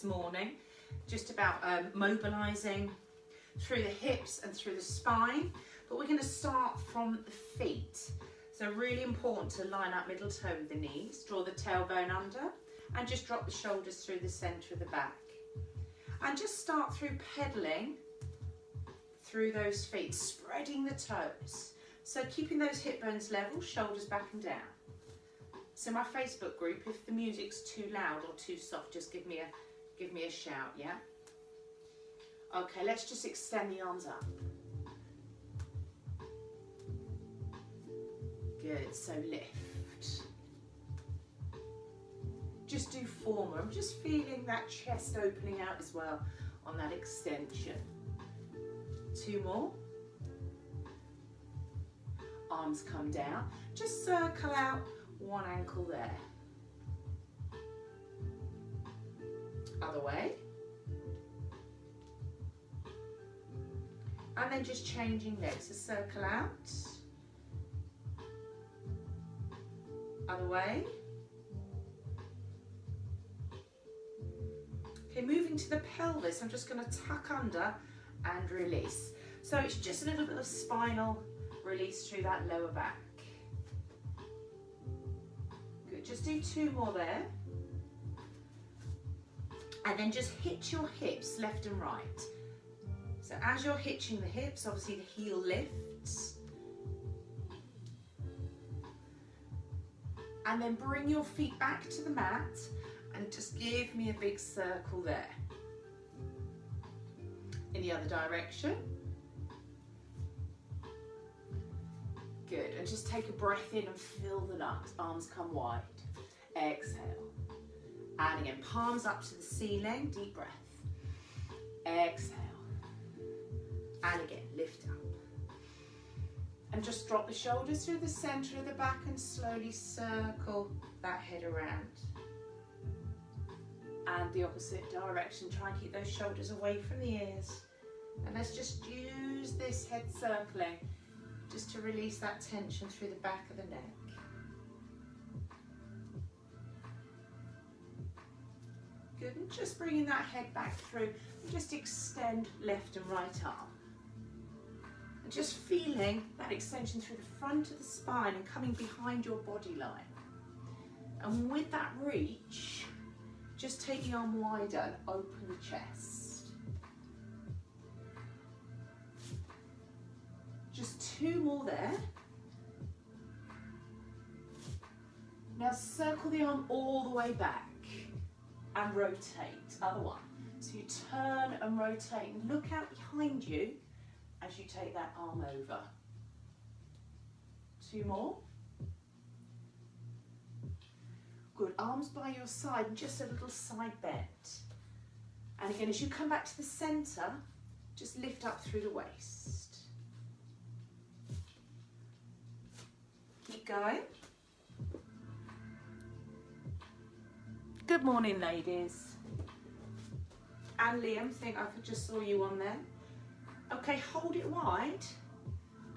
this morning, just about mobilising through the hips and through the spine, but we're going to start from the feet. So really important to line up middle toe with the knees, draw the tailbone under, and just drop the shoulders through the centre of the back. And just start through pedalling through those feet, spreading the toes. So keeping those hip bones level, shoulders back and down. So my Facebook group, if the music's too loud or too soft, just give me a shout, yeah? Okay, let's just extend the arms up. Good, so lift. Just do 4 more. I'm just feeling that chest opening out as well on that extension. 2 more. Arms come down. Just circle out 1 ankle there. Other way. And then just changing legs. So circle out. Other way. Okay, moving to the pelvis, I'm just going to tuck under and release. So it's just a little bit of spinal release through that lower back. Good, just do 2 more there. And then just hitch your hips left and right. So as you're hitching the hips, obviously the heel lifts. And then bring your feet back to the mat and just give me a big circle there. In the other direction. Good, and just take a breath in and fill the lungs. Arms come wide. Exhale. And again, palms up to the ceiling, deep breath. Exhale. And again, lift up. And just drop the shoulders through the centre of the back and slowly circle that head around. And the opposite direction, try and keep those shoulders away from the ears. And let's just use this head circling just to release that tension through the back of the neck. Good, and just bringing that head back through, and just extend left and right arm. And just feeling that extension through the front of the spine and coming behind your body line. And with that reach, just take the arm wider and open the chest. Just 2 more there. Now circle the arm all the way back and rotate. Other one. So you turn and rotate and look out behind you as you take that arm over. 2 more. Good, arms by your side and just a little side bend. And again, as you come back to the centre, just lift up through the waist. Keep going. Good morning, ladies. And Liam, think I just saw you on there. Okay, hold it wide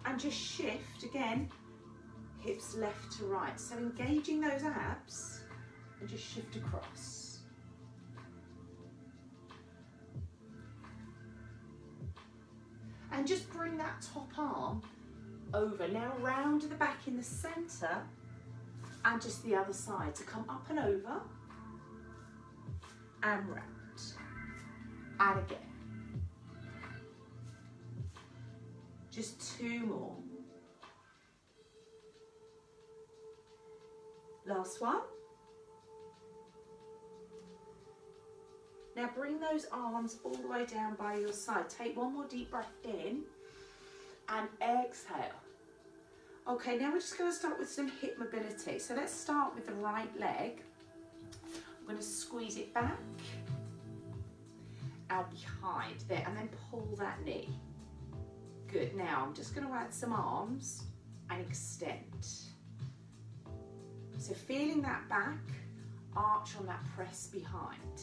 and just shift again, hips left to right. So engaging those abs. And just shift across. And just bring that top arm over. Now round to the back in the centre and just the other side. So come up and over and round. And again. Just 2 more. Last one. Now bring those arms all the way down by your side. Take 1 more deep breath in and exhale. Okay, now we're just going to start with some hip mobility. So let's start with the right leg. I'm going to squeeze it back out behind there and then pull that knee. Good, now I'm just going to add some arms and extend. So feeling that back, arch on that press behind.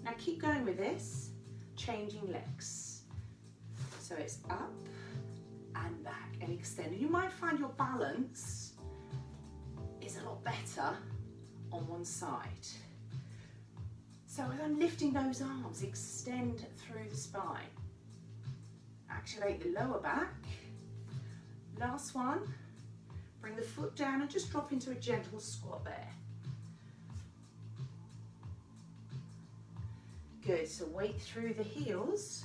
Now keep going with this, changing legs. So it's up and back and extend. And you might find your balance is a lot better on one side. So as I'm lifting those arms, extend through the spine. Activate the lower back. Last one. Bring the foot down and just drop into a gentle squat there. Good, so weight through the heels.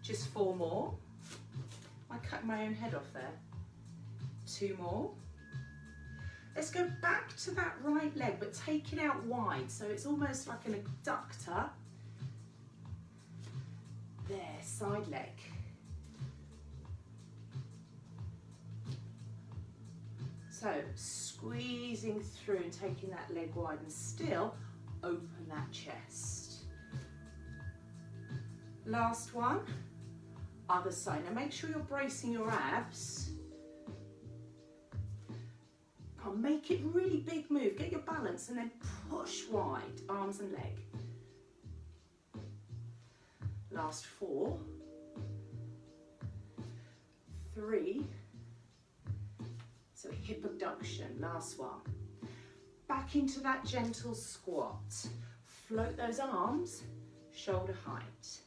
Just 4 more. I cut my own head off there. 2 more. Let's go back to that right leg, but take it out wide, so it's almost like an adductor. There, side leg. So, squeezing through and taking that leg wide, and still open that chest. Last one, other side. Now make sure you're bracing your abs. Make it really big move, get your balance, and then push wide, arms and leg. Last 4, 3, so hip abduction, last one. Back into that gentle squat. Float those arms, shoulder height.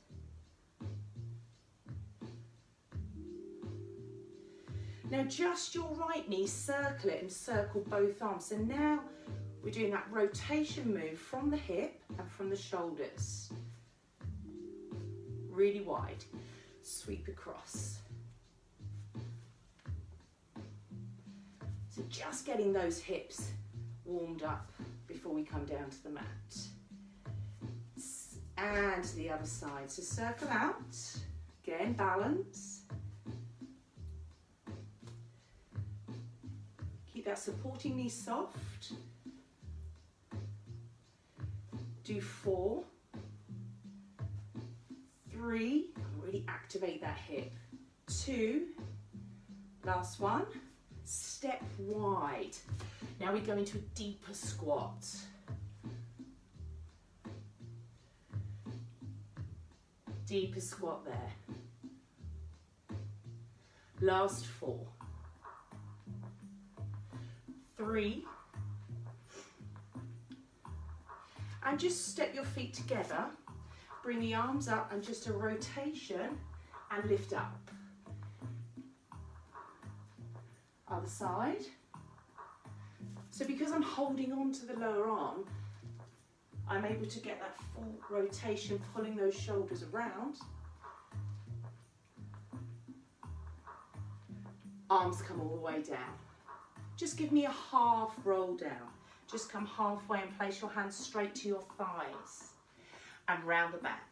Now just your right knee, circle it and circle both arms. So now we're doing that rotation move from the hip and from the shoulders. Really wide. Sweep across. So just getting those hips warmed up before we come down to the mat. And to the other side. So circle out. Again, balance. Keep that supporting knee soft. Do 4, 3, really activate that hip. 2, last one, step wide. Now we go into a deeper squat. Deeper squat there. Last 4. 3, and just step your feet together, bring the arms up and just a rotation and lift up. Other side. So because I'm holding on to the lower arm, I'm able to get that full rotation, pulling those shoulders around. Arms come all the way down. Just give me a half roll down. Just come halfway and place your hands straight to your thighs. And round the back.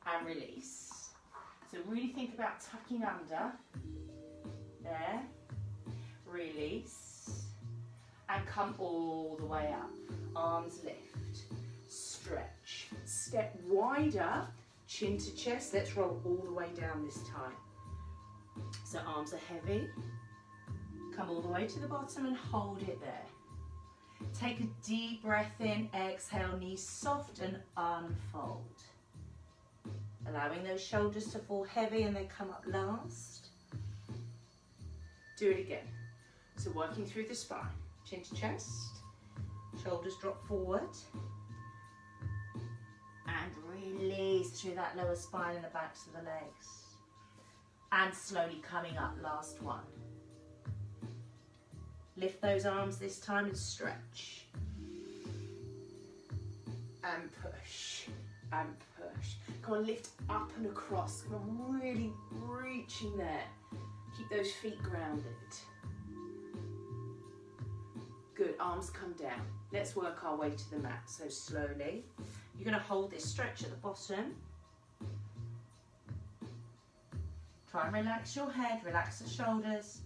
And release. So really think about tucking under. There. Release. And come all the way up. Arms lift. Stretch. Step wider. Chin to chest. Let's roll all the way down this time. So arms are heavy. Come all the way to the bottom and hold it there. Take a deep breath in, exhale, knees soft and unfold. Allowing those shoulders to fall heavy and then come up last. Do it again. So working through the spine, chin to chest, shoulders drop forward. And release through that lower spine and the backs of the legs. And slowly coming up, last one. Lift those arms this time and stretch. And push. And push. Come on, lift up and across. Come on, really reaching there. Keep those feet grounded. Good, arms come down. Let's work our way to the mat. So slowly. You're going to hold this stretch at the bottom. Try and relax your head, relax the shoulders.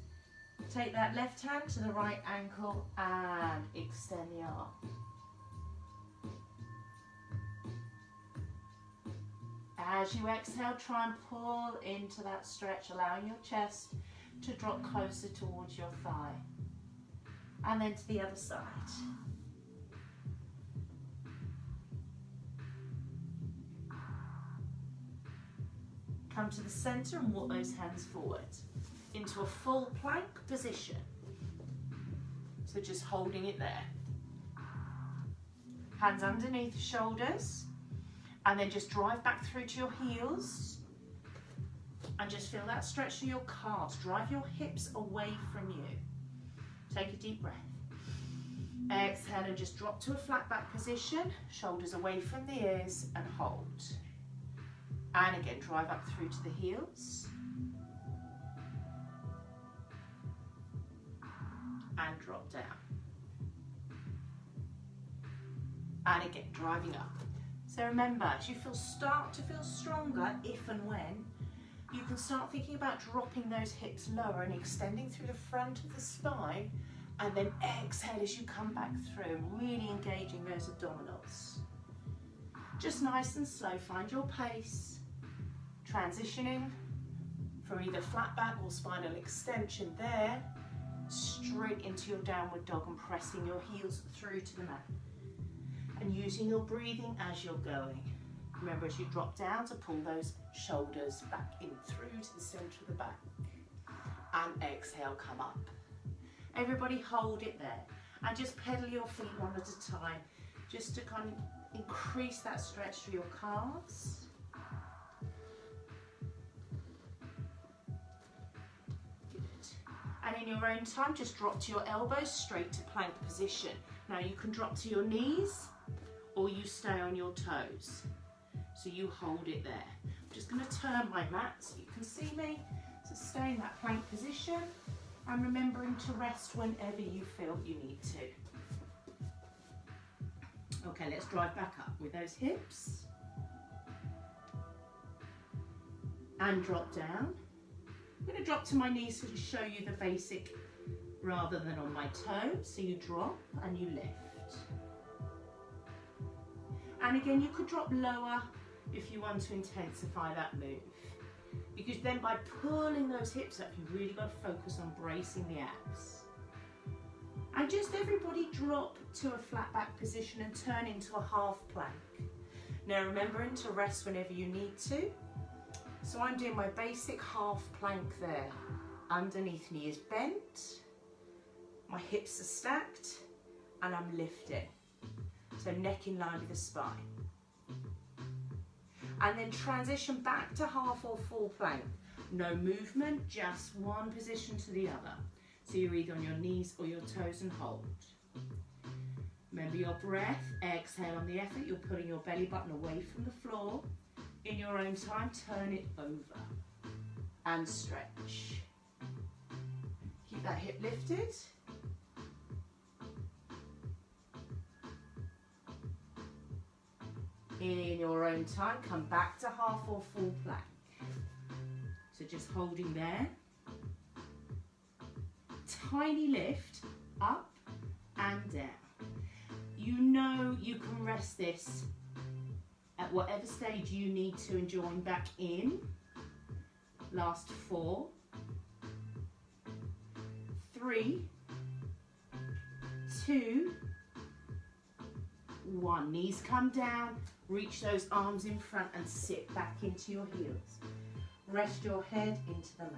Take that left hand to the right ankle and extend the arm. As you exhale, try and pull into that stretch, allowing your chest to drop closer towards your thigh. And then to the other side. Come to the center and walk those hands forward into a full plank position. So just holding it there. Hands underneath the shoulders, and then just drive back through to your heels, and just feel that stretch through your calves. Drive your hips away from you. Take a deep breath. Exhale and just drop to a flat back position, shoulders away from the ears, and hold. And again, drive up through to the heels. And drop down. And again, driving up. So remember, as you start to feel stronger, if and when, you can start thinking about dropping those hips lower and extending through the front of the spine, and then exhale as you come back through, really engaging those abdominals. Just nice and slow, find your pace, transitioning from either flat back or spinal extension there, straight into your downward dog and pressing your heels through to the mat. And using your breathing as you're going. Remember, as you drop down, to pull those shoulders back in through to the center of the back. And exhale, come up. Everybody hold it there. And just pedal your feet one at a time, just to kind of increase that stretch through your calves. Good. And in your own time, just drop to your elbows, straight to plank position. Now you can drop to your knees, or you stay on your toes. So you hold it there. I'm just going to turn my mat so you can see me. So stay in that plank position, and remembering to rest whenever you feel you need to. Okay, let's drive back up with those hips. And drop down. I'm going to drop to my knees to show you the basic rather than on my toes. So you drop and you lift. And again, you could drop lower if you want to intensify that move. Because then by pulling those hips up, you've really got to focus on bracing the abs. And just everybody drop to a flat back position and turn into a half plank. Now remembering to rest whenever you need to. So I'm doing my basic half plank there. Underneath knee is bent, my hips are stacked, and I'm lifting. So neck in line with the spine. And then transition back to half or full plank. No movement, just one position to the other. So you're either on your knees or your toes and hold. Remember your breath, exhale on the effort, you're putting your belly button away from the floor. In your own time, turn it over and stretch. Keep that hip lifted. In your own time, come back to half or full plank. So just holding there. Tiny lift, up and down. You know you can rest this at whatever stage you need to, and join back in. Last 4, 3, 2, 1. Knees come down, reach those arms in front and sit back into your heels. Rest your head into the mat.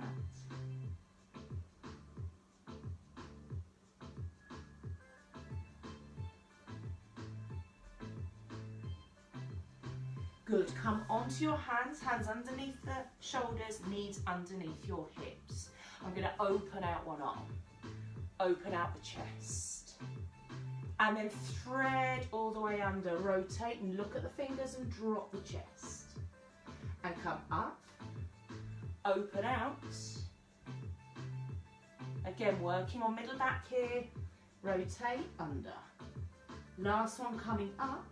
Good, come onto your hands, hands underneath the shoulders, knees underneath your hips. I'm going to open out one arm, open out the chest, and then thread all the way under, rotate and look at the fingers and drop the chest. And come up, open out. Again, working on middle back here, rotate under. Last one coming up,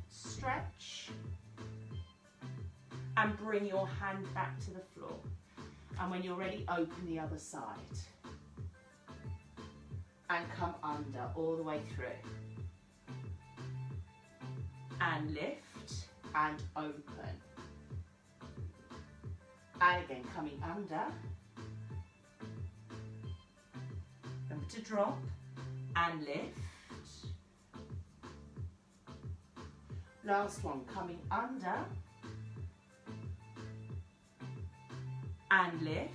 stretch. And bring your hand back to the floor. And when you're ready, open the other side. And come under all the way through. And lift and open. And again, coming under. Remember to drop and lift. Last one, coming under. And lift,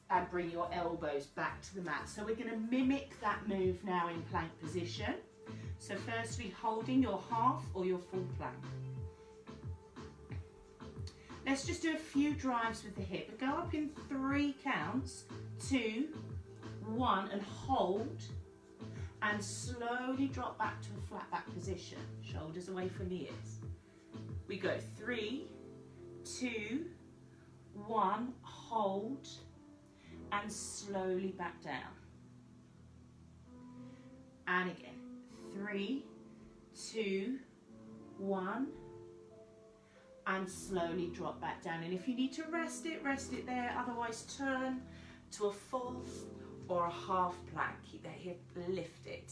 and bring your elbows back to the mat. So we're going to mimic that move now in plank position. So firstly, holding your half or your full plank. Let's just do a few drives with the hip. Go up in 3 counts, 2, 1, and hold, and slowly drop back to a flat back position, shoulders away from the ears. We go 3, 2, 1, hold, and slowly back down. And again, 3, 2, 1, and slowly drop back down. And if you need to rest it there. Otherwise, turn to a full or a half plank. Keep the hip lifted.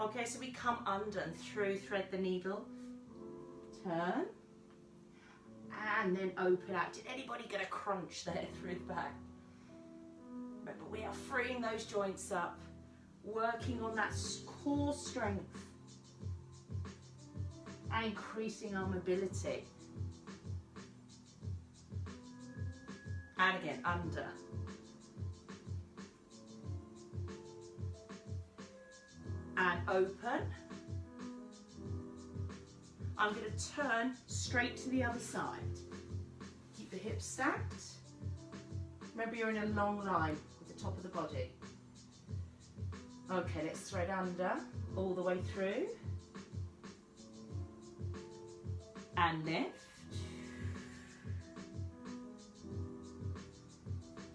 Okay, so we come under and through, thread the needle, turn, and then open out. Did anybody get a crunch there through the back? Remember, we are freeing those joints up, working on that core strength, and increasing our mobility. And again, under. And open. I'm going to turn straight to the other side. Keep the hips stacked. Remember, you're in a long line at the top of the body. Okay, let's thread under all the way through. And lift.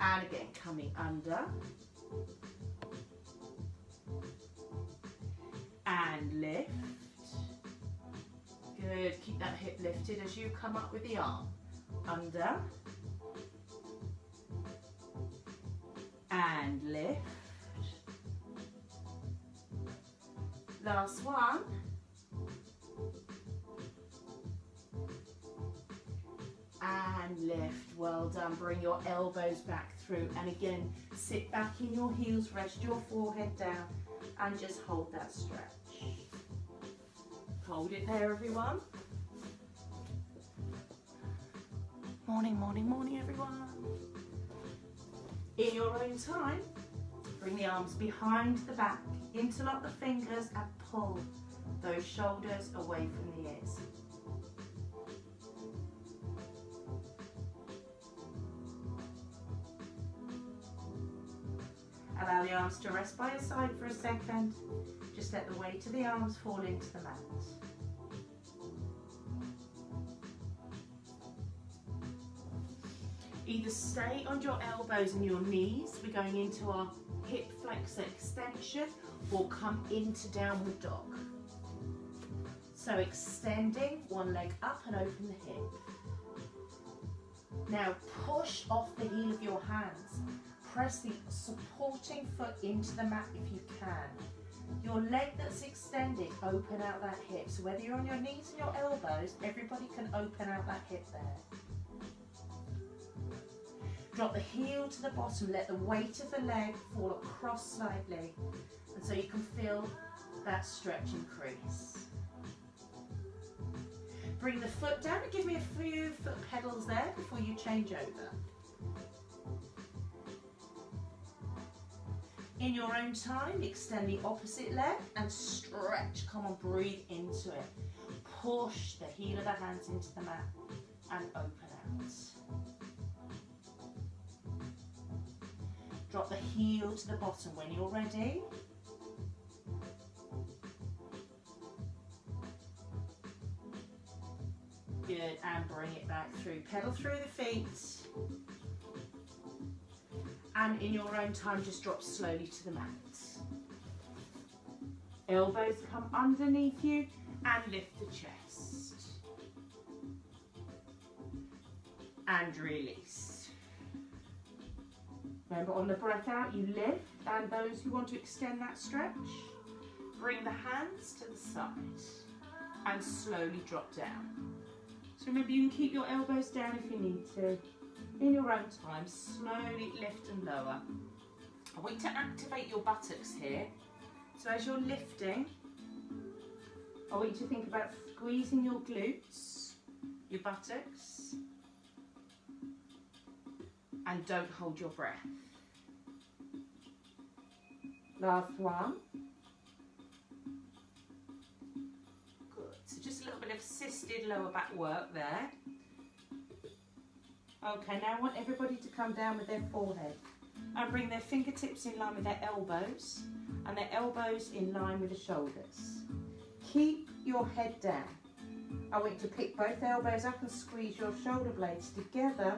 And again, coming under. And lift. Good, keep that hip lifted as you come up with the arm. Under. And lift. Last one. And lift. Well done. Bring your elbows back through. And again, sit back in your heels, rest your forehead down, and just hold that stretch. Hold it there, everyone. Morning, morning, morning, everyone. In your own time, bring the arms behind the back, interlock the fingers, and pull those shoulders away from the ears. Allow the arms to rest by your side for a second. Just let the weight of the arms fall into the mat. Either stay on your elbows and your knees, we're going into our hip flexor extension, or come into downward dog. So extending one leg up and open the hip. Now push off the heel of your hands. Press the supporting foot into the mat if you can. Your leg that's extended, open out that hip. So whether you're on your knees and your elbows, everybody can open out that hip there. Drop the heel to the bottom, let the weight of the leg fall across slightly, and so you can feel that stretch increase. Bring the foot down and give me a few foot pedals there before you change over. In your own time, extend the opposite leg and stretch. Come on, breathe into it. Push the heel of the hands into the mat and open out. Drop the heel to the bottom when you're ready. Good, and bring it back through. Pedal through the feet. And in your own time, just drop slowly to the mat. Elbows come underneath you and lift the chest. And release. Remember, on the breath out, you lift, and those who want to extend that stretch, bring the hands to the side and slowly drop down. So remember, you can keep your elbows down if you need to. In your own time, slowly lift and lower. I want you to activate your buttocks here. So as you're lifting, I want you to think about squeezing your glutes, your buttocks, and don't hold your breath. Last one. Good. So just a little bit of assisted lower back work there. Okay, now I want everybody to come down with their forehead and bring their fingertips in line with their elbows and their elbows in line with the shoulders. Keep your head down. I want you to pick both elbows up and squeeze your shoulder blades together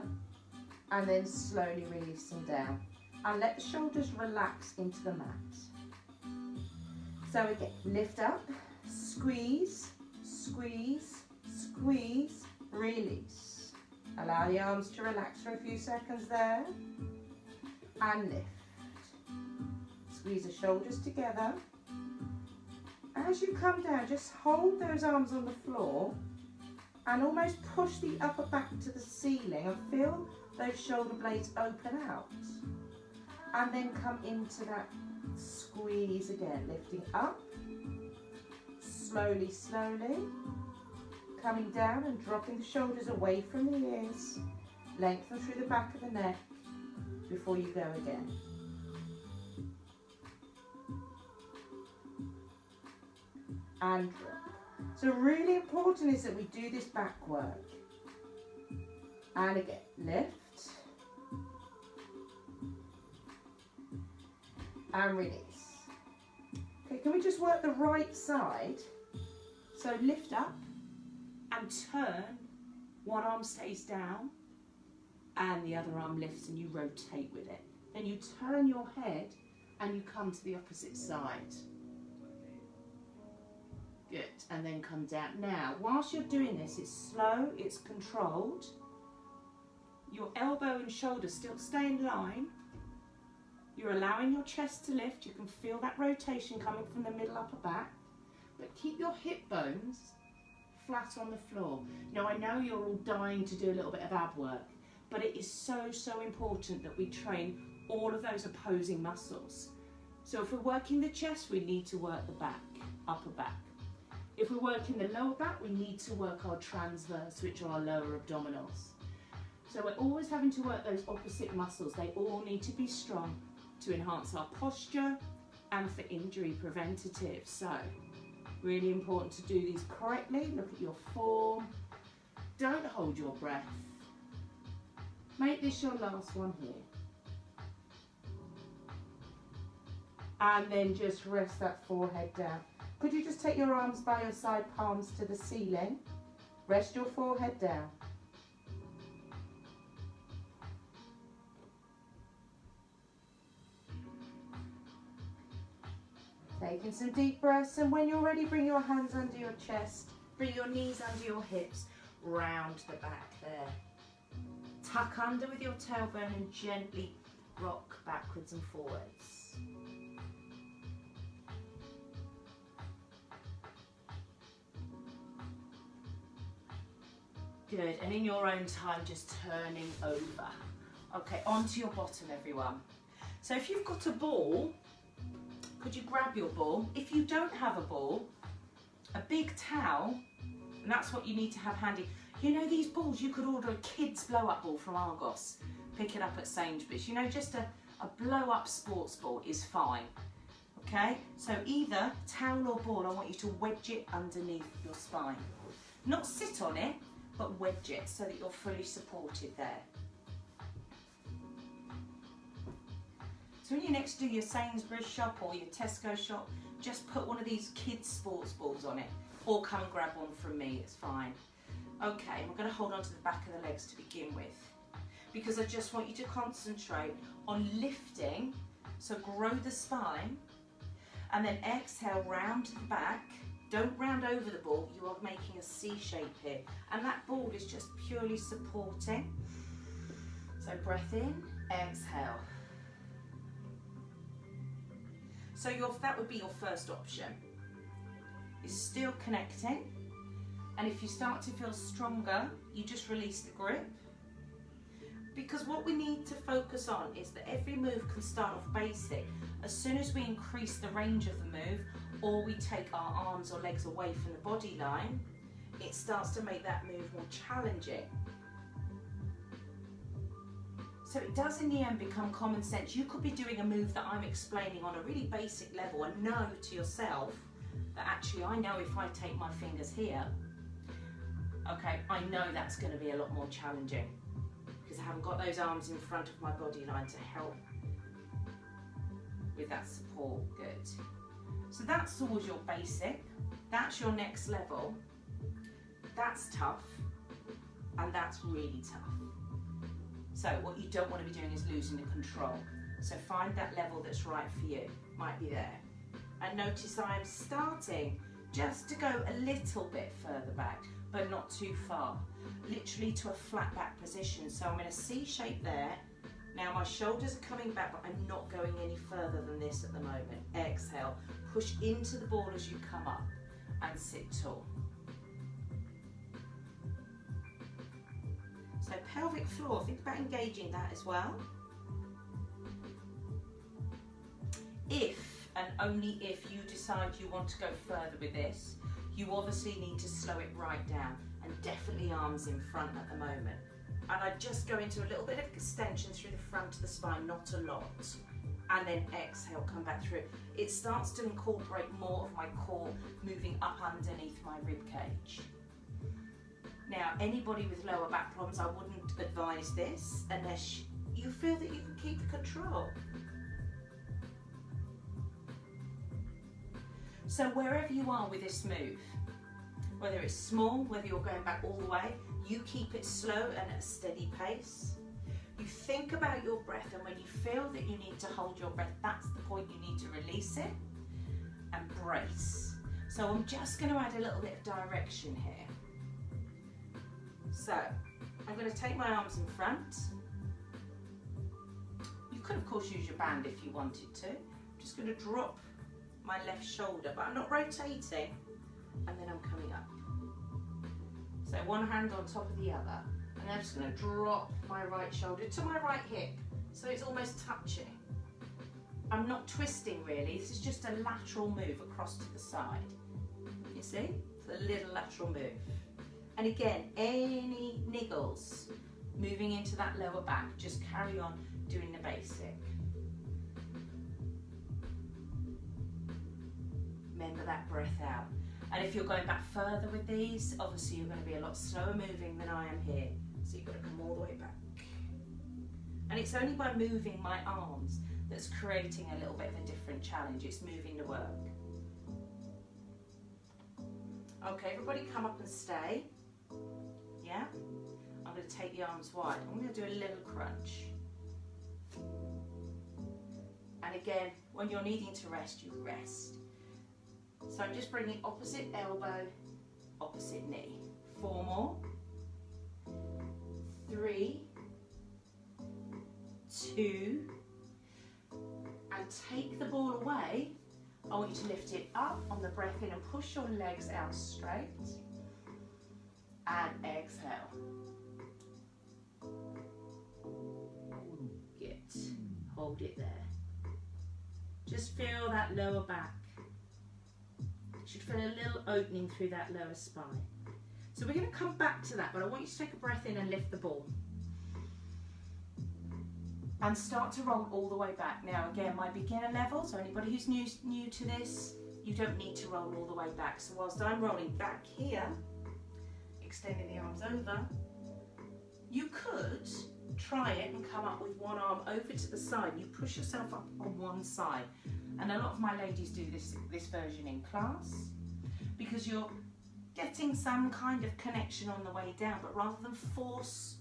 and then slowly release them down. And let the shoulders relax into the mat. So again, lift up, squeeze, squeeze, squeeze, release. Allow the arms to relax for a few seconds there. And lift. Squeeze the shoulders together. As you come down, just hold those arms on the floor and almost push the upper back to the ceiling and feel those shoulder blades open out. And then come into that squeeze again, lifting up, slowly, slowly, coming down and dropping the shoulders away from the ears, lengthen through the back of the neck before you go again. And drop. So really important is that we do this back work. And again, lift. And release. Okay, can we just work the right side? So lift up and turn. One arm stays down and the other arm lifts and you rotate with it. Then you turn your head and you come to the opposite side. Good, and then come down. Now, whilst you're doing this, it's slow, it's controlled. Your elbow and shoulder still stay in line. You're allowing your chest to lift. You can feel that rotation coming from the middle upper back. But keep your hip bones flat on the floor. Now, I know you're all dying to do a little bit of ab work, but it is so, so important that we train all of those opposing muscles. So if we're working the chest, we need to work the back, upper back. If we're working the lower back, we need to work our transverse, which are our lower abdominals. So we're always having to work those opposite muscles. They all need to be strong to enhance our posture and for injury preventative. So really important to do these correctly. Look at your form. Don't hold your breath. Make this your last one here. And then just rest that forehead down. Could you just take your arms by your side, palms to the ceiling? Rest your forehead down. Taking some deep breaths, and when you're ready, bring your hands under your chest, bring your knees under your hips, round the back there. Tuck under with your tailbone and gently rock backwards and forwards. Good, and in your own time, just turning over. Okay, onto your bottom, everyone. So if you've got a ball, could you grab your ball? If you don't have a ball, a big towel, and that's what you need to have handy. You know these balls, you could order a kid's blow-up ball from Argos, pick it up at Sainsbury's. You know, just a blow-up sports ball is fine. Okay, so either towel or ball, I want you to wedge it underneath your spine. Not sit on it, but wedge it so that you're fully supported there. So when you next do your Sainsbury's shop or your Tesco shop, just put one of these kids sports balls on it, or come and grab one from me, it's fine. Okay, and we're going to hold on to the back of the legs to begin with, because I just want you to concentrate on lifting, so grow the spine, and then exhale, round to the back. Don't round over the ball, you are making a C shape here, and that ball is just purely supporting. So breath in, exhale. So that would be your first option. Is still connecting, and if you start to feel stronger, you just release the grip. Because what we need to focus on is that every move can start off basic. As soon as we increase the range of the move, or we take our arms or legs away from the body line, it starts to make that move more challenging. So it does in the end become common sense. You could be doing a move that I'm explaining on a really basic level and know to yourself that actually I know if I take my fingers here, okay, I know that's going to be a lot more challenging because I haven't got those arms in front of my body line to help with that support. Good. So that's always your basic. That's your next level. That's tough, and that's really tough. So what you don't want to be doing is losing the control. So find that level that's right for you. Might be there. And notice I am starting just to go a little bit further back, but not too far. Literally to a flat back position. So I'm in a C shape there. Now my shoulders are coming back, but I'm not going any further than this at the moment. Exhale. Push into the ball as you come up and sit tall. So pelvic floor, think about engaging that as well. If and only if you decide you want to go further with this, you obviously need to slow it right down and definitely arms in front at the moment. And I just go into a little bit of extension through the front of the spine, not a lot. And then exhale, come back through. It starts to incorporate more of my core moving up underneath my rib cage. Now, anybody with lower back problems, I wouldn't advise this unless you feel that you can keep the control. So wherever you are with this move, whether it's small, whether you're going back all the way, you keep it slow and at a steady pace. You think about your breath, and when you feel that you need to hold your breath, that's the point you need to release it and brace. So I'm just going to add a little bit of direction here. So I'm going to take my arms in front. You could of course use your band if you wanted to. I'm just going to drop my left shoulder, but I'm not rotating, and then I'm coming up. So one hand on top of the other, and I'm just going to drop my right shoulder to my right hip, so it's almost touching. I'm not twisting really, this is just a lateral move across to the side. You see? It's a little lateral move. And again, any niggles moving into that lower back, just carry on doing the basic. Remember that breath out. And if you're going back further with these, obviously you're going to be a lot slower moving than I am here. So you've got to come all the way back. And it's only by moving my arms that's creating a little bit of a different challenge. It's moving the work. Okay, everybody come up and stay. Yeah? I'm going to take the arms wide. I'm going to do a little crunch. And again, when you're needing to rest, you rest. So I'm just bringing opposite elbow, opposite knee. 4 more. 3, 2, and take the ball away. I want you to lift it up on the breath in and push your legs out straight. And exhale. Good. Hold it there. Just feel that lower back. You should feel a little opening through that lower spine. So we're going to come back to that, but I want you to take a breath in and lift the ball. And start to roll all the way back. Now again, my beginner level, so anybody who's new to this, you don't need to roll all the way back. So whilst I'm rolling back here, extending the arms over, you could try it and come up with one arm over to the side. You push yourself up on one side. And a lot of my ladies do this version in class because you're getting some kind of connection on the way down, but rather than force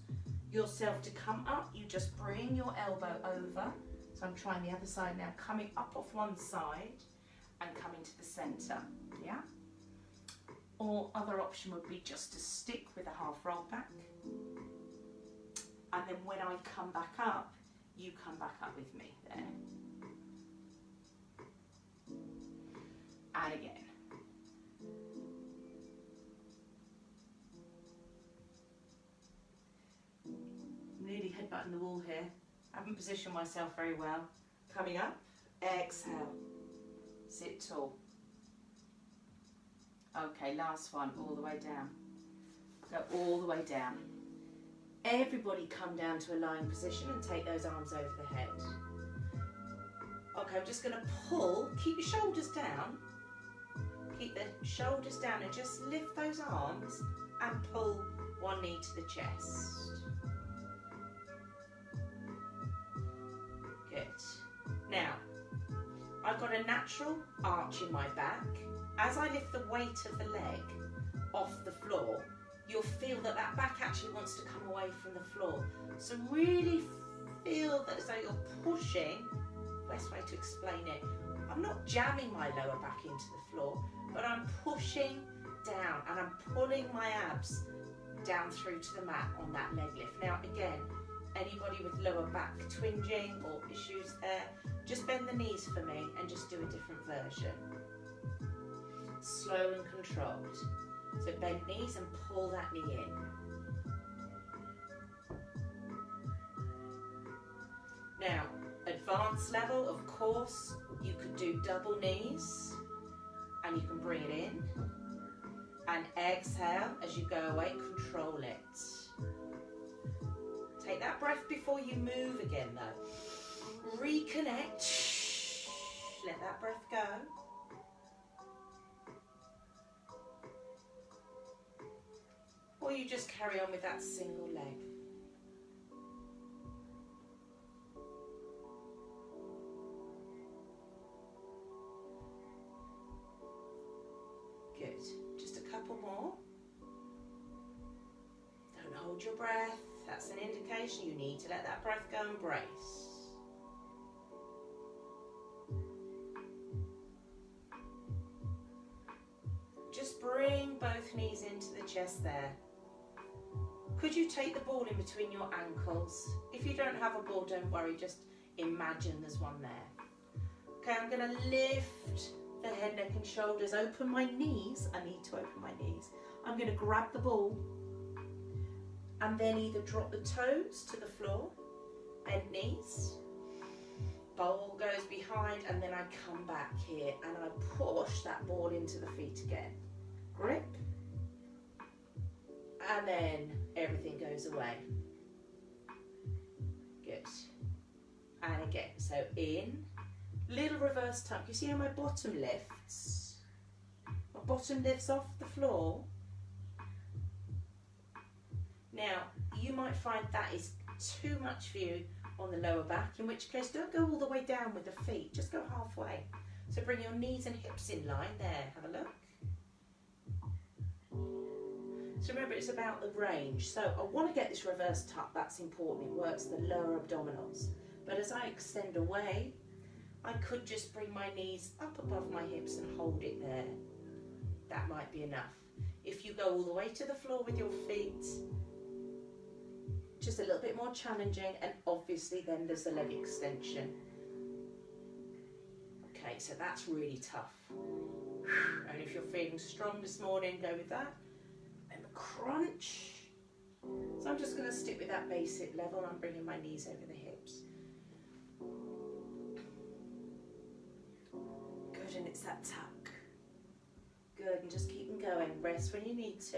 yourself to come up, you just bring your elbow over. So I'm trying the other side now, coming up off one side and coming to the center, yeah? Or other option would be just to stick with a half roll back. And then when I come back up, you come back up with me there. And again. Nearly headbutting the wall here. I haven't positioned myself very well. Coming up, exhale, sit tall. Okay, last one, all the way down. Go all the way down. Everybody come down to a lying position and take those arms over the head. Okay, I'm just going to pull, keep your shoulders down. Keep the shoulders down and just lift those arms and pull one knee to the chest. Good. Now, I've got a natural arch in my back. As I lift the weight of the leg off the floor, you'll feel that that back actually wants to come away from the floor. So really feel that as though you're pushing, best way to explain it, I'm not jamming my lower back into the floor, but I'm pushing down and I'm pulling my abs down through to the mat on that leg lift. Now again, anybody with lower back twinging or issues there, just bend the knees for me and just do a different version. Slow and controlled. So bend knees and pull that knee in. Now, advanced level, of course, you could do double knees and you can bring it in and exhale as you go away, control it. Take that breath before you move again though. Reconnect, let that breath go. Or you just carry on with that single leg. Good. Just a couple more. Don't hold your breath. That's an indication you need to let that breath go and brace. Just bring both knees into the chest there. Could you take the ball in between your ankles? If you don't have a ball, don't worry, just imagine there's one there. Okay, I'm going to lift the head, neck and shoulders, open my knees. I need to open my knees. I'm going to grab the ball and then either drop the toes to the floor, bend knees, ball goes behind, and then I come back here and I push that ball into the feet again. Grip, and then everything goes away. Good. And again, so in, little reverse tuck. You see how my bottom lifts? My bottom lifts off the floor. Now, you might find that is too much for you on the lower back, in which case don't go all the way down with the feet, just go halfway. So bring your knees and hips in line there, have a look. So remember, it's about the range. So I want to get this reverse tuck, that's important, it works the lower abdominals. But as I extend away, I could just bring my knees up above my hips and hold it there. That might be enough. If you go all the way to the floor with your feet, just a little bit more challenging, and obviously then there's the leg extension. Okay, so that's really tough. And if you're feeling strong this morning, go with that. And the crunch. So I'm just going to stick with that basic level. I'm bringing my knees over the hips. Good, and it's that tuck. Good, and just keep them going. Rest when you need to.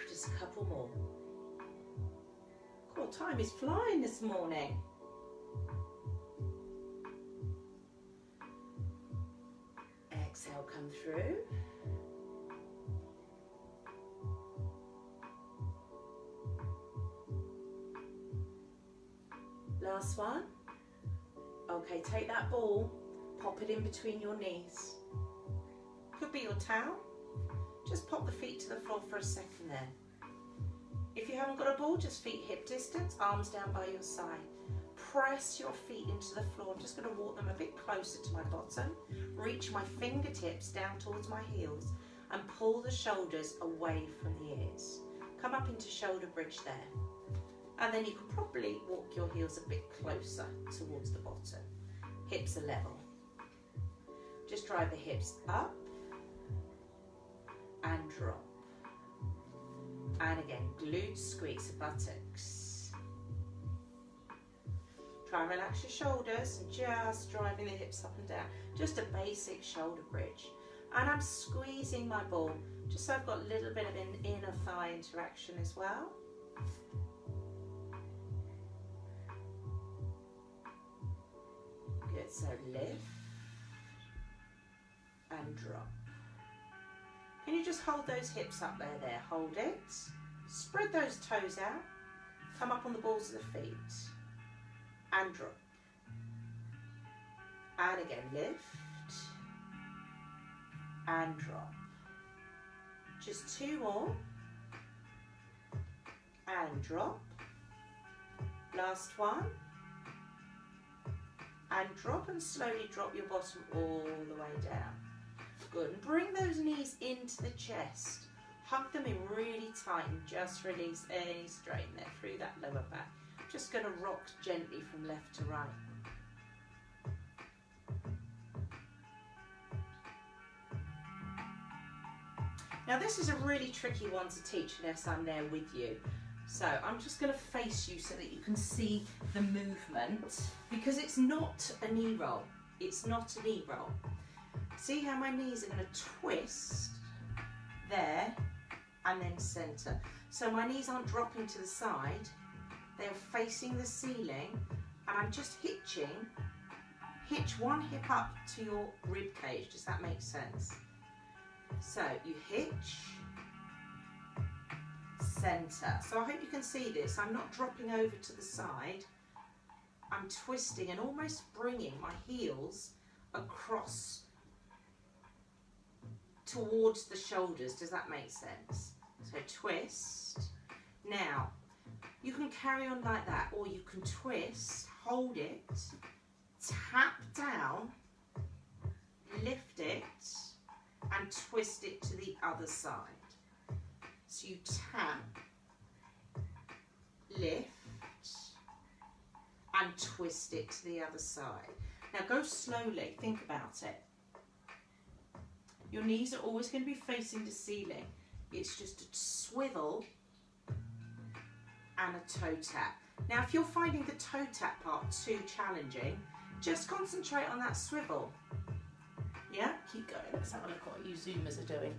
Just a couple more. God, time is flying this morning. Exhale, come through. Last one. Okay, take that ball, pop it in between your knees. Could be your towel. Just pop the feet to the floor for a second there. If you haven't got a ball, just feet hip distance, arms down by your side. Press your feet into the floor. I'm just going to walk them a bit closer to my bottom. Reach my fingertips down towards my heels and pull the shoulders away from the ears. Come up into shoulder bridge there. And then you can probably walk your heels a bit closer towards the bottom. Hips are level. Just drive the hips up and drop. And again, glutes squeeze the buttocks. Try and relax your shoulders and just driving the hips up and down. Just a basic shoulder bridge. And I'm squeezing my ball, just so I've got a little bit of an inner thigh interaction as well. Good, so lift and drop. Can you just hold those hips up there, hold it. Spread those toes out, come up on the balls of the feet and drop. And again, lift and drop. Just 2 more. And drop. Last one. And drop, and slowly drop your bottom all the way down. Good, and bring those knees into the chest. Hug them in really tight and just release any strain there through that lower back. Just going to rock gently from left to right. Now this is a really tricky one to teach unless I'm there with you. So I'm just going to face you so that you can see the movement, because it's not a knee roll. It's not a knee roll. See how my knees are going to twist there and then centre. So my knees aren't dropping to the side, they're facing the ceiling, and I'm just hitch one hip up to your rib cage. Does that make sense? So you hitch, centre. So I hope you can see this. I'm not dropping over to the side. I'm twisting and almost bringing my heels across towards the shoulders. Does that make sense? So twist. Now, you can carry on like that, or you can twist, hold it, tap down, lift it, and twist it to the other side. So you tap, lift, and twist it to the other side. Now go slowly, think about it. Your knees are always going to be facing the ceiling. It's just a swivel and a toe tap. Now if you're finding the toe tap part too challenging, just concentrate on that swivel. Yeah, keep going. Let's have a look at what you Zoomers are doing.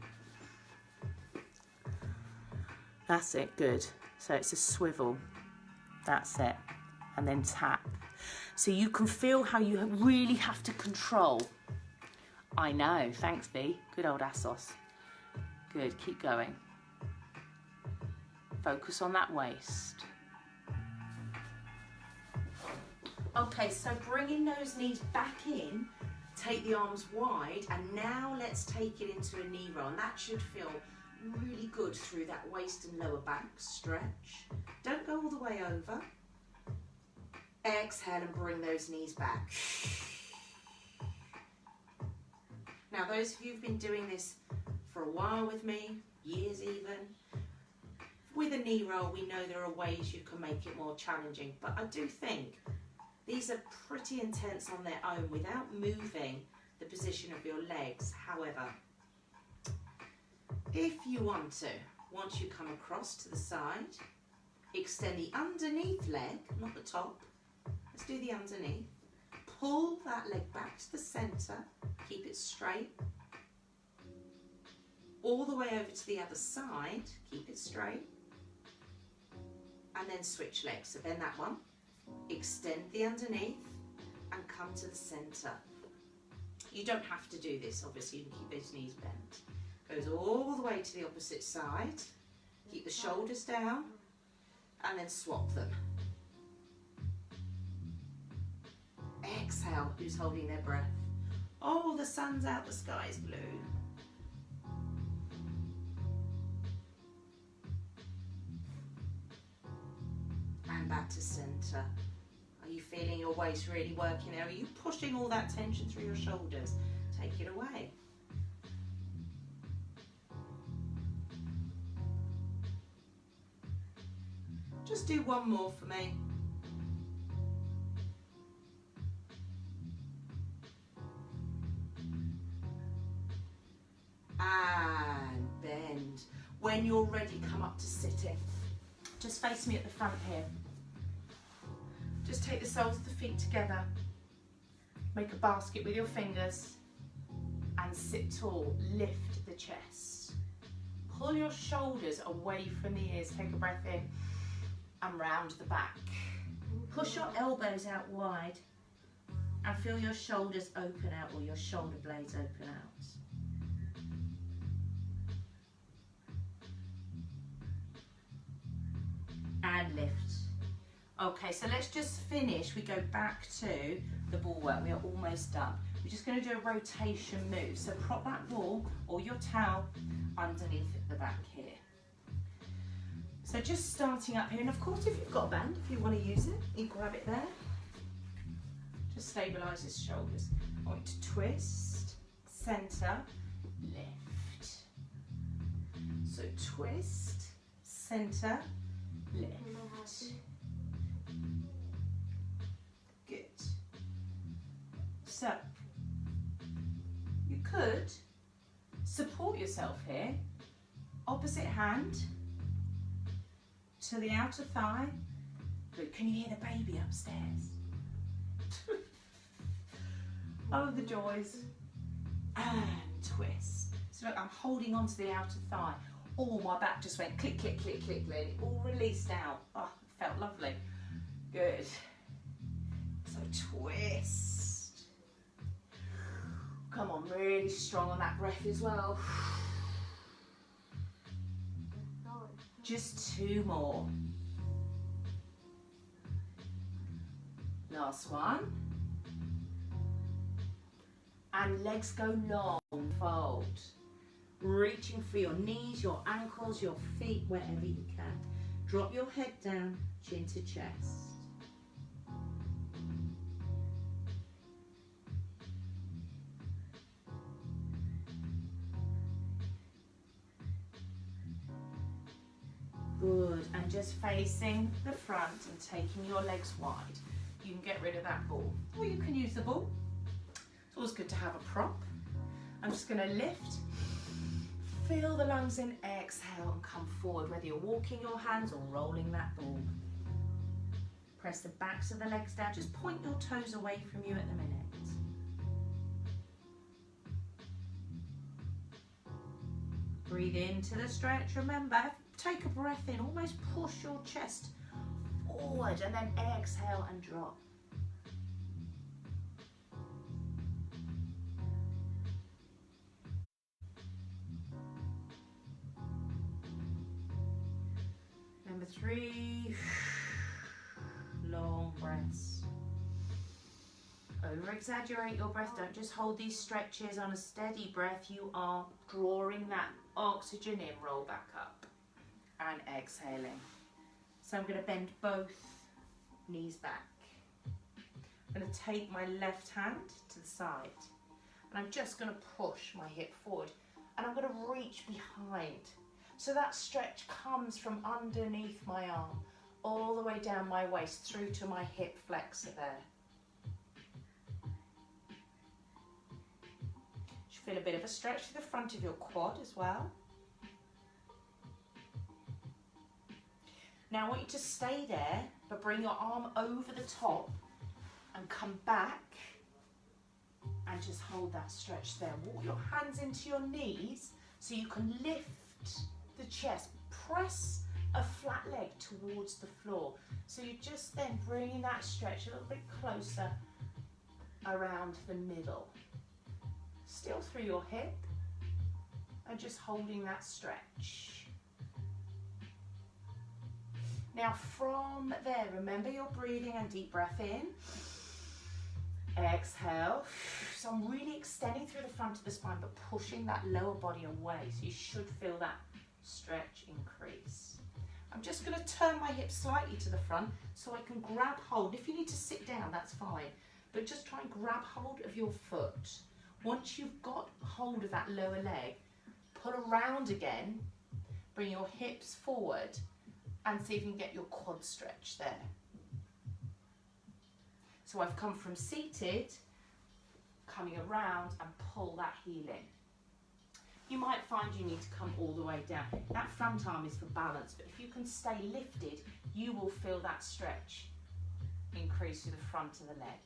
That's it, good. So it's a swivel, that's it, and then tap. So you can feel how you really have to control. I know, thanks B, good old Assos. Good, keep going. Focus on that waist. Okay, so bringing those knees back in, take the arms wide, and now let's take it into a knee roll, and that should feel really good through that waist and lower back stretch. Don't go all the way over. Exhale and bring those knees back. Now those of you who've been doing this for a while with me, years even, with a knee roll we know there are ways you can make it more challenging, but I do think these are pretty intense on their own without moving the position of your legs. However, if you want to, once you come across to the side, extend the underneath leg, not the top. Let's do the underneath. Pull that leg back to the centre, keep it straight. All the way over to the other side, keep it straight. And then switch legs. So bend that one, extend the underneath, and come to the centre. You don't have to do this, obviously, you can keep those knees bent. Goes all the way to the opposite side, keep the shoulders down, and then swap them. Exhale, who's holding their breath? Oh, the sun's out, the sky's blue. And back to centre. Are you feeling your waist really working there? Are you pushing all that tension through your shoulders? Take it away. Just do one more for me. And bend. When you're ready, come up to sitting. Just face me at the front here. Just take the soles of the feet together. Make a basket with your fingers and sit tall. Lift the chest. Pull your shoulders away from the ears. Take a breath in and round the back. Push your elbows out wide and feel your shoulders open out, or your shoulder blades open out. And lift. Okay, so let's just finish. We go back to the ball work. We are almost done. We're just going to do a rotation move. So prop that ball or your towel underneath the back here. So just starting up here, and of course if you've got a band, if you want to use it, you grab it there. Just stabilise his shoulders. I want to twist, centre, lift. So twist, centre, lift. Good. So you could support yourself here, opposite hand to the outer thigh. Good. Can you hear the baby upstairs? Oh, the joys. And twist. So look, I'm holding on to the outer thigh. Oh, my back just went click, click, click, click, click. It all released out. Oh, it felt lovely. Good. So twist. Come on, really strong on that breath as well. Just 2 more. Last one. And legs go long, fold. Reaching for your knees, your ankles, your feet, wherever you can. Drop your head down, chin to chest. Good, and just facing the front and taking your legs wide. You can get rid of that ball, or you can use the ball. It's always good to have a prop. I'm just going to lift, feel the lungs in, exhale and come forward, whether you're walking your hands or rolling that ball. Press the backs of the legs down, just point your toes away from you at the minute. Breathe into the stretch, remember, take a breath in, almost push your chest forward and then exhale and drop. Number 3, long breaths. Over exaggerate your breath, don't just hold these stretches on a steady breath, you are drawing that oxygen in, roll back up and exhaling. So I'm going to bend both knees back. I'm going to take my left hand to the side and I'm just going to push my hip forward and I'm going to reach behind. So that stretch comes from underneath my arm all the way down my waist through to my hip flexor there. You feel a bit of a stretch to the front of your quad as well. Now I want you to stay there, but bring your arm over the top and come back and just hold that stretch there. Walk your hands into your knees so you can lift the chest. Press a flat leg towards the floor. So you're just then bringing that stretch a little bit closer around the middle. Still through your hip and just holding that stretch. Now from there, remember you're breathing and deep breath in. Exhale. So I'm really extending through the front of the spine but pushing that lower body away. So you should feel that stretch increase. I'm just going to turn my hips slightly to the front so I can grab hold. If you need to sit down, that's fine. But just try and grab hold of your foot. Once you've got hold of that lower leg, pull around again, bring your hips forward and see if you can get your quad stretch there. So I've come from seated, coming around and pull that heel in. You might find you need to come all the way down. That front arm is for balance, but if you can stay lifted, you will feel that stretch increase to the front of the leg.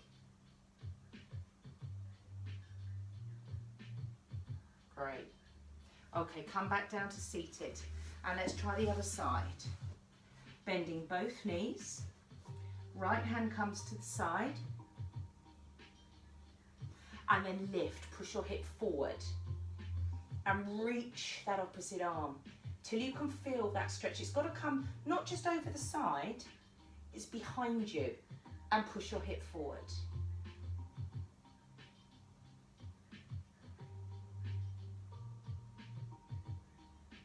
Great. Okay, come back down to seated. And let's try the other side. Bending both knees. Right hand comes to the side. And then lift, push your hip forward. And reach that opposite arm till you can feel that stretch. It's got to come not just over the side, it's behind you. And push your hip forward.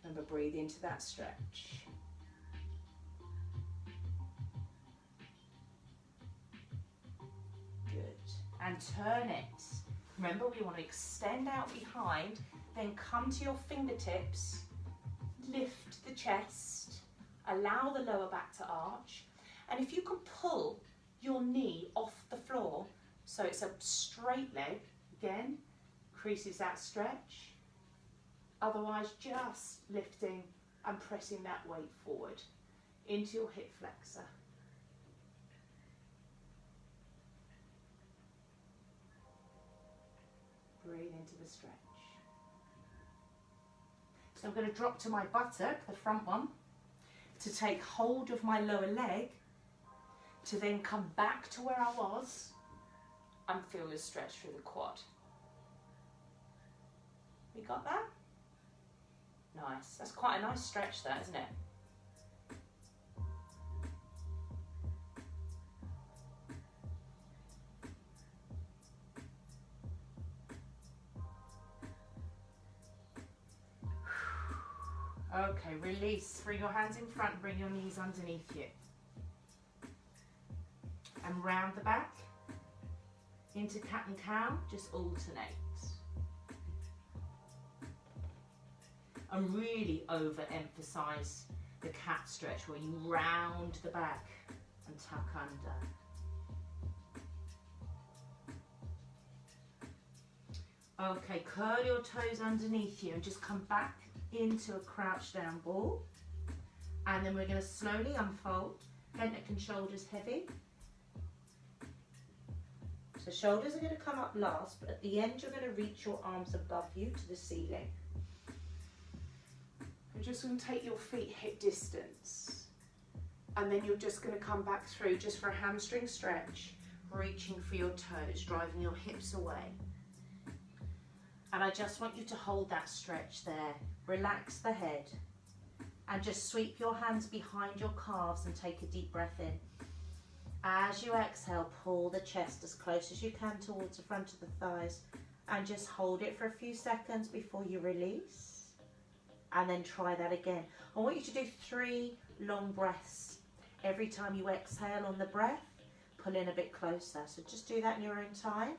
Remember, breathe into that stretch. Good. And turn it. Remember, we want to extend out behind, then come to your fingertips, lift the chest, allow the lower back to arch. And if you can pull your knee off the floor, so it's a straight leg, again, increases that stretch. Otherwise, just lifting and pressing that weight forward into your hip flexor. Breathe into the stretch. So I'm going to drop to my buttock, the front one, to take hold of my lower leg, to then come back to where I was and feel the stretch through the quad. We got that? Nice. That's quite a nice stretch there, isn't it? Okay, release. Bring your hands in front, bring your knees underneath you. And round the back into cat and cow, just alternate. And really overemphasize the cat stretch where you round the back and tuck under. Okay, curl your toes underneath you and just come back into a crouch down ball. And then we're going to slowly unfold, head, neck and shoulders heavy. So shoulders are going to come up last, but at the end you're going to reach your arms above you to the ceiling. You're just going to take your feet hip distance. And then you're just going to come back through just for a hamstring stretch, reaching for your toes, driving your hips away. And I just want you to hold that stretch there. Relax the head. And just sweep your hands behind your calves and take a deep breath in. As you exhale, pull the chest as close as you can towards the front of the thighs. And just hold it for a few seconds before you release. And then try that again. I want you to do 3 long breaths. Every time you exhale on the breath, pull in a bit closer. So just do that in your own time.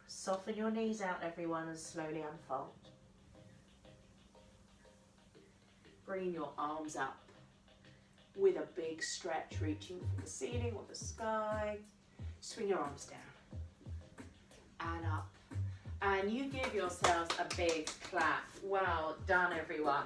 Soften your knees out, everyone, and slowly unfold. Bring your arms up with a big stretch, reaching for the ceiling or the sky. Swing your arms down and up. And you give yourselves a big clap. Well done, everyone.